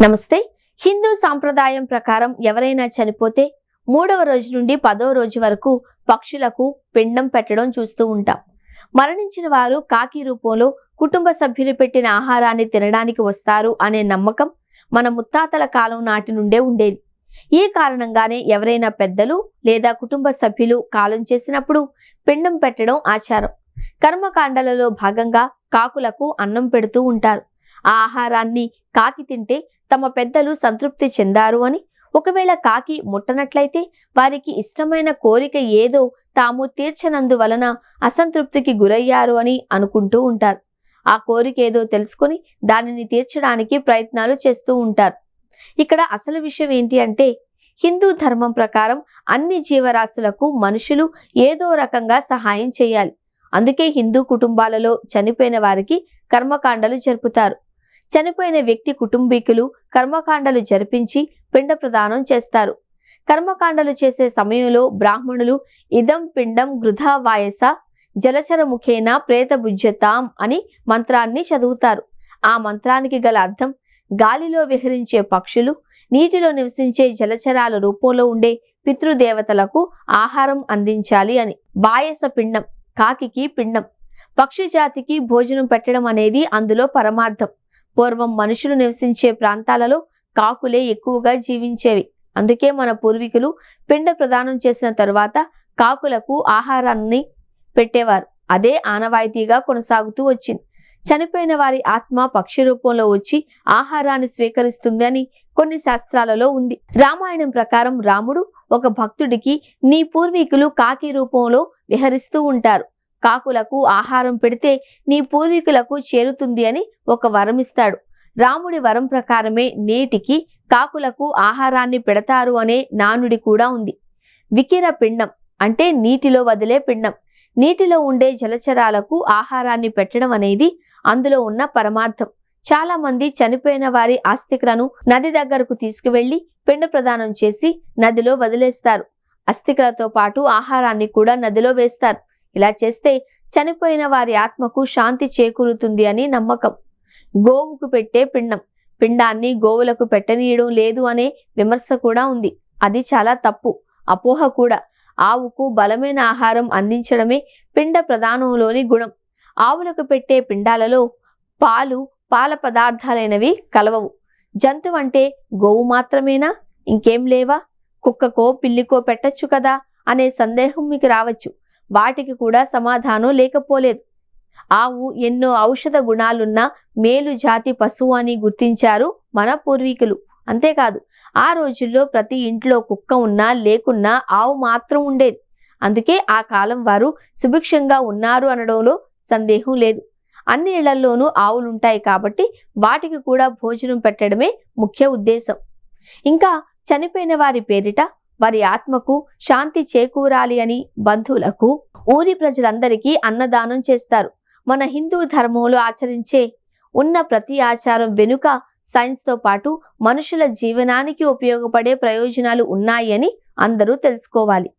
నమస్తే. హిందూ సాంప్రదాయం ప్రకారం ఎవరైనా చనిపోతే 3వ రోజు నుండి 10వ రోజు వరకు పక్షులకు పిండం పెట్టడం చూస్తూ ఉంటాం. మరణించిన వారు కాకి రూపంలో కుటుంబ సభ్యులు పెట్టిన ఆహారాన్ని తినడానికి వస్తారు అనే నమ్మకం మన ముత్తాతల కాలం నాటి నుండే ఉండేది. ఈ కారణంగానే ఎవరైనా పెద్దలు లేదా కుటుంబ సభ్యులు కాలం చేసినప్పుడు పిండం పెట్టడం ఆచారం. కర్మకాండలలో భాగంగా కాకులకు అన్నం పెడుతూ ఉంటారు. ఆ ఆహారాన్ని కాకి తింటే తమ పెద్దలు సంతృప్తి చెందారు అని, ఒకవేళ కాకి ముట్టనట్లయితే వారికి ఇష్టమైన కోరిక ఏదో తాము తీర్చనందువలన అసంతృప్తికి గురయ్యారు అని అనుకుంటూ ఉంటారు. ఆ కోరిక ఏదో తెలుసుకొని దానిని తీర్చడానికి ప్రయత్నాలు చేస్తూ ఉంటారు. ఇక్కడ అసలు విషయం ఏంటి అంటే, హిందూ ధర్మం ప్రకారం అన్ని జీవరాశులకు మనుషులు ఏదో రకంగా సహాయం చేయాలి. అందుకే హిందూ కుటుంబాలలో చనిపోయిన వారికి కర్మకాండలు జరుపుతారు. చనిపోయిన వ్యక్తి కుటుంబీకులు కర్మకాండలు జరిపించి పిండ ప్రదానం చేస్తారు. కర్మకాండలు చేసే సమయంలో బ్రాహ్మణులు ఇదం పిండం గృధా వాయస జలచర ముఖేన ప్రేత భుజ్యతాం అని మంత్రాన్ని చదువుతారు. ఆ మంత్రానికి గల అర్థం, గాలిలో విహరించే పక్షులు, నీటిలో నివసించే జలచరాల రూపంలో ఉండే పితృదేవతలకు ఆహారం అందించాలి అని. వాయస పిండం, కాకికి పిండం, పక్షి జాతికి భోజనం పెట్టడం అనేది అందులో పరమార్థం. పూర్వం మనుషులు నివసించే ప్రాంతాలలో కాకులే ఎక్కువగా జీవించేవి. అందుకే మన పూర్వీకులు పిండ ప్రదానం చేసిన తరువాత కాకులకు ఆహారాన్ని పెట్టేవారు. అదే ఆనవాయితీగా కొనసాగుతూ వచ్చింది. చనిపోయిన వారి ఆత్మ పక్షి రూపంలో వచ్చి ఆహారాన్ని స్వీకరిస్తుంది అని కొన్ని శాస్త్రాలలో ఉంది. రామాయణం ప్రకారం రాముడు ఒక భక్తుడికి, నీ పూర్వీకులు కాకి రూపంలో విహరిస్తూ ఉంటారు, కాకులకు ఆహారం పెడితే నీ పూర్వీకులకు చేరుతుంది అని ఒక వరం ఇస్తాడు. రాముడి వరం ప్రకారమే నేటికి కాకులకు ఆహారాన్ని పెడతారు అనే నానుడి కూడా ఉంది. వికిర పిండం అంటే నీటిలో వదిలే పిండం. నీటిలో ఉండే జలచరాలకు ఆహారాన్ని పెట్టడం అనేది అందులో ఉన్న పరమార్థం. చాలా మంది చనిపోయిన వారి ఆస్తికలను నది దగ్గరకు తీసుకువెళ్లి పిండ ప్రదానం చేసి నదిలో వదిలేస్తారు. అస్థికలతో పాటు ఆహారాన్ని కూడా నదిలో వేస్తారు. ఇలా చేస్తే చనిపోయిన వారి ఆత్మకు శాంతి చేకూరుతుంది అని నమ్మకం. గోవుకు పెట్టే పిండం, పిండాన్ని గోవులకు పెట్టనీయడం లేదు అనే విమర్శ కూడా ఉంది. అది చాలా తప్పు, అపోహ కూడా. ఆవుకు బలమైన ఆహారం అందించడమే పిండ ప్రదానంలోని గుణం. ఆవులకు పెట్టే పిండాలలో పాలు, పాల పదార్థాలైనవి కలవవు. జంతువు అంటే గోవు మాత్రమేనా, ఇంకేం లేవా? కుక్కకో పిల్లికో పెట్టచ్చు కదా అనే సందేహం మీకు రావచ్చు. వాటికి కూడా సమాధానం లేకపోలేదు. ఆవు ఎన్నో ఔషధ గుణాలున్న మేలు జాతి పశువు అని గుర్తించారు మన పూర్వీకులు. అంతేకాదు, ఆ రోజుల్లో ప్రతి ఇంట్లో కుక్క ఉన్నా లేకున్నా ఆవు మాత్రం ఉండేది. అందుకే ఆ కాలం వారు సుభిక్షంగా ఉన్నారు అనడంలో సందేహం లేదు. అన్ని ఇళ్లలోనూ ఆవులుంటాయి కాబట్టి వాటికి కూడా భోజనం పెట్టడమే ముఖ్య ఉద్దేశం. ఇంకా చనిపోయిన వారి పేరిట వారి ఆత్మకు శాంతి చేకూరాలి అని బంధువులకు, ఊరి ప్రజలందరికీ అన్నదానం చేస్తారు. మన హిందూ ధర్మంలో ఆచరించే ఉన్న ప్రతి ఆచారం వెనుక సైన్స్తో పాటు మనుషుల జీవనానికి ఉపయోగపడే ప్రయోజనాలు ఉన్నాయి అని అందరూ తెలుసుకోవాలి.